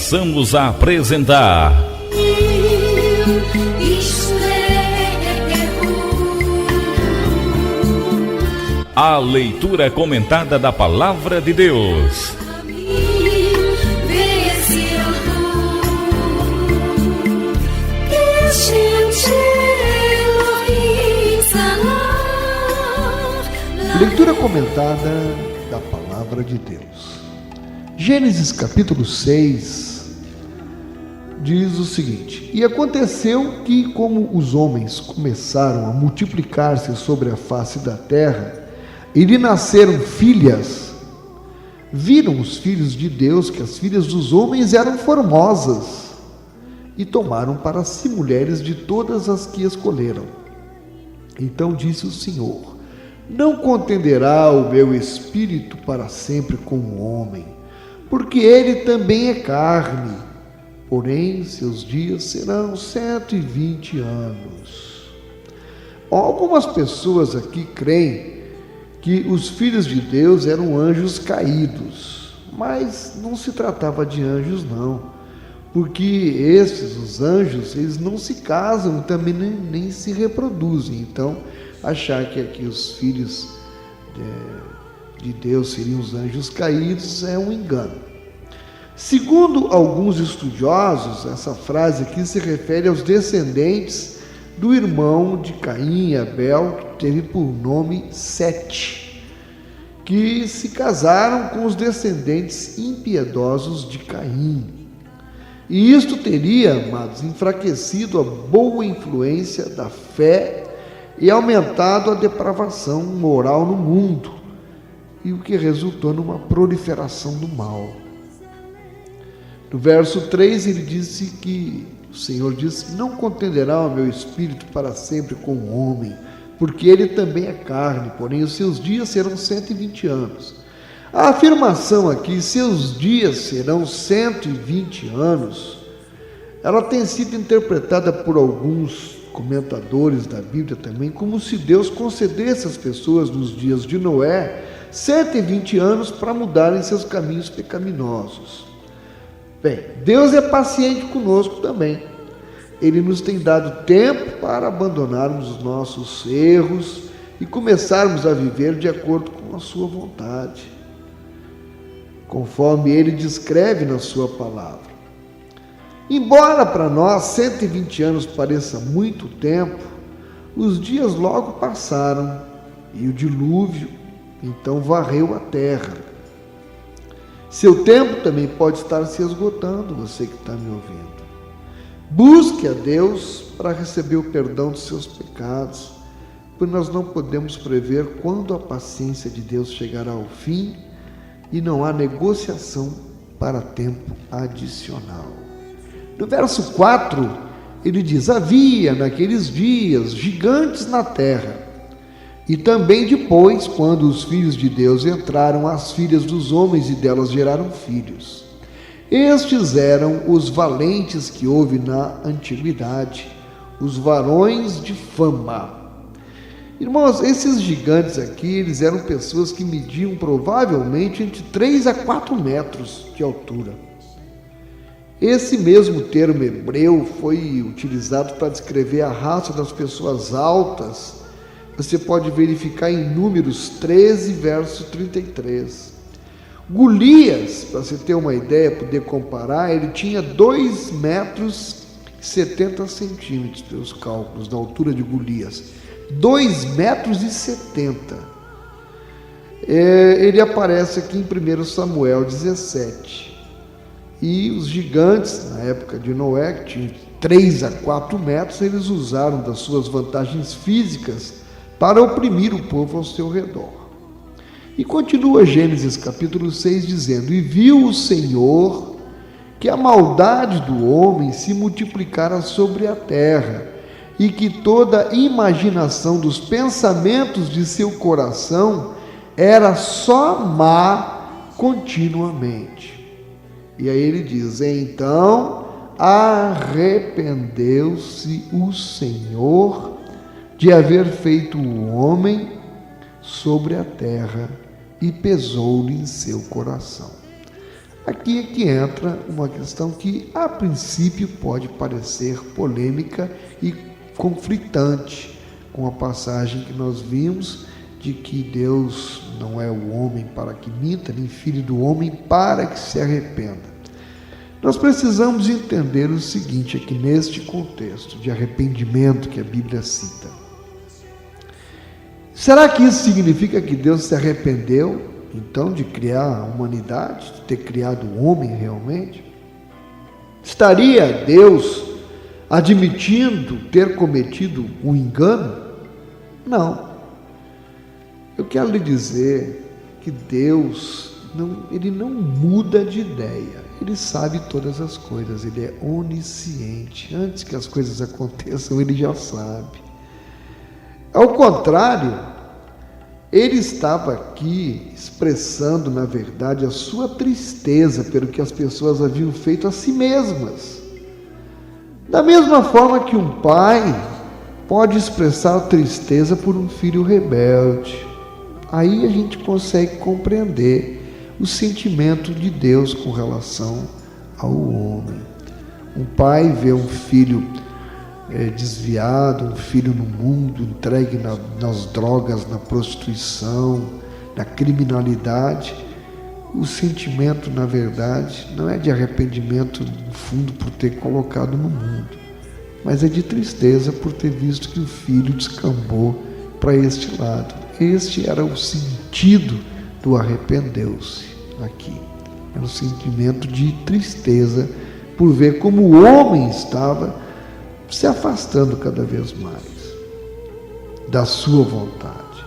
passamos a apresentar a leitura comentada da Palavra de Deus. Leitura comentada da Palavra de Deus. Gênesis capítulo 6 diz o seguinte: E aconteceu que, como os homens começaram a multiplicar-se sobre a face da terra, e lhe nasceram filhas, viram os filhos de Deus que as filhas dos homens eram formosas, e tomaram para si mulheres de todas as que escolheram. Então disse o Senhor: Não contenderá o meu espírito para sempre com o homem, porque ele também é carne, porém seus dias serão 120 anos. Algumas pessoas aqui creem que os filhos de Deus eram anjos caídos, mas não se tratava de anjos não, porque os anjos, eles não se casam, também nem se reproduzem. Então, achar que aqui os filhos de Deus seriam os anjos caídos é um engano. Segundo alguns estudiosos, essa frase aqui se refere aos descendentes do irmão de Caim e Abel, que teve por nome Sete, que se casaram com os descendentes impiedosos de Caim. E isto teria, amados, enfraquecido a boa influência da fé e aumentado a depravação moral no mundo, e o que resultou numa proliferação do mal. No verso 3 o Senhor disse: Não contenderá o meu espírito para sempre com o homem, porque ele também é carne, porém os seus dias serão 120 anos. A afirmação aqui, seus dias serão 120 anos, ela tem sido interpretada por alguns comentadores da Bíblia também como se Deus concedesse às pessoas nos dias de Noé 120 anos para mudarem seus caminhos pecaminosos. Bem, Deus é paciente conosco também. Ele nos tem dado tempo para abandonarmos os nossos erros e começarmos a viver de acordo com a sua vontade, conforme ele descreve na sua palavra. Embora para nós 120 anos pareça muito tempo, os dias logo passaram e o dilúvio então varreu a terra. Seu tempo também pode estar se esgotando, você que está me ouvindo. Busque a Deus para receber o perdão dos seus pecados, pois nós não podemos prever quando a paciência de Deus chegará ao fim e não há negociação para tempo adicional. No verso 4, ele diz: Havia naqueles dias gigantes na terra, e também depois, quando os filhos de Deus entraram, as filhas dos homens e delas geraram filhos. Estes eram os valentes que houve na antiguidade, os varões de fama. Irmãos, esses gigantes aqui, eles eram pessoas que mediam provavelmente entre 3 a 4 metros de altura. Esse mesmo termo hebreu foi utilizado para descrever a raça das pessoas altas. Você pode verificar em Números 13, verso 33. Golias, para você ter uma ideia, poder comparar, ele tinha 2 metros e 70 centímetros, pelos cálculos da altura de Golias. 2 metros e 70. Ele aparece aqui em 1 Samuel 17. E os gigantes, na época de Noé, que tinham 3 a 4 metros, eles usaram das suas vantagens físicas para oprimir o povo ao seu redor. E continua Gênesis capítulo 6 dizendo: E viu o Senhor que a maldade do homem se multiplicara sobre a terra, e que toda imaginação dos pensamentos de seu coração era só má continuamente. E aí ele diz: Então arrependeu-se o Senhor de haver feito o homem sobre a terra, e pesou-lhe em seu coração. Aqui é que entra uma questão que, a princípio, pode parecer polêmica e conflitante com a passagem que nós vimos de que Deus não é o homem para que minta, nem filho do homem para que se arrependa. Nós precisamos entender o seguinte aqui neste contexto de arrependimento que a Bíblia cita. Será que isso significa que Deus se arrependeu, então, de criar a humanidade, de ter criado o homem realmente? Estaria Deus admitindo ter cometido um engano? Não. Eu quero lhe dizer que Deus, ele não muda de ideia. Ele sabe todas as coisas, ele é onisciente. Antes que as coisas aconteçam, ele já sabe. Ao contrário, ele estava aqui expressando, na verdade, a sua tristeza pelo que as pessoas haviam feito a si mesmas. Da mesma forma que um pai pode expressar tristeza por um filho rebelde. Aí a gente consegue compreender o sentimento de Deus com relação ao homem. Um pai vê um filho desviado, um filho no mundo, entregue nas drogas, na prostituição, na criminalidade. O sentimento, na verdade, não é de arrependimento no fundo por ter colocado no mundo, mas é de tristeza por ter visto que o filho descambou para este lado. Este era o sentido do arrependeu-se aqui. Era um sentimento de tristeza por ver como o homem estava se afastando cada vez mais da sua vontade.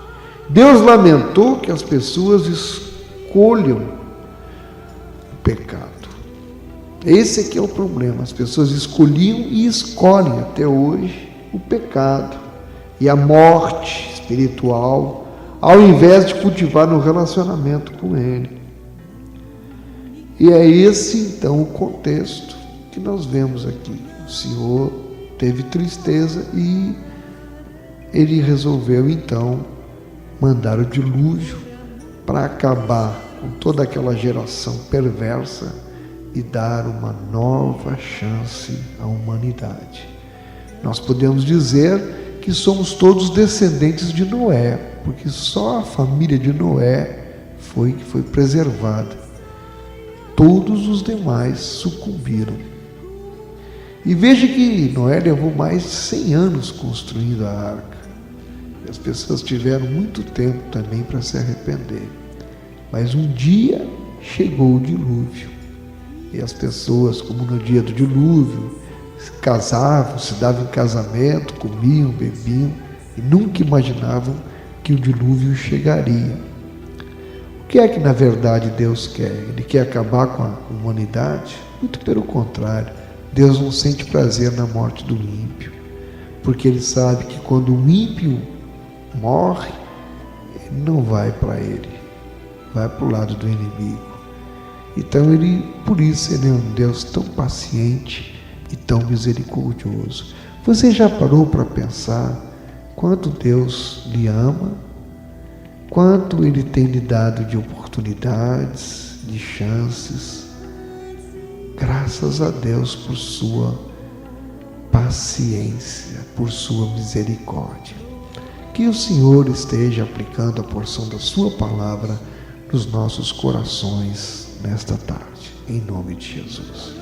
Deus lamentou que as pessoas escolham o pecado. Esse aqui é o problema. As pessoas escolhiam e escolhem até hoje o pecado e a morte espiritual, ao invés de cultivar um relacionamento com Ele. E é esse então o contexto que nós vemos aqui. O Senhor teve tristeza e Ele resolveu então mandar o dilúvio para acabar com toda aquela geração perversa e dar uma nova chance à humanidade. Nós podemos dizer que somos todos descendentes de Noé, porque só a família de Noé foi preservada. Todos os demais sucumbiram. E veja que Noé levou mais de 100 anos construindo a arca. As pessoas tiveram muito tempo também para se arrepender. Mas um dia chegou o dilúvio. E as pessoas, como no dia do dilúvio, se casavam, se davam em casamento, comiam, bebiam, e nunca imaginavam que o dilúvio chegaria. O que é que na verdade Deus quer? Ele quer acabar com a humanidade? Muito pelo contrário. Deus não sente prazer na morte do ímpio, porque Ele sabe que quando o ímpio morre, ele não vai para ele, vai para o lado do inimigo. Então por isso Ele é um Deus tão paciente e tão misericordioso. Você já parou para pensar quanto Deus lhe ama, quanto Ele tem lhe dado de oportunidades, de chances? Graças a Deus por sua paciência, por sua misericórdia. Que o Senhor esteja aplicando a porção da sua palavra nos nossos corações nesta tarde, em nome de Jesus.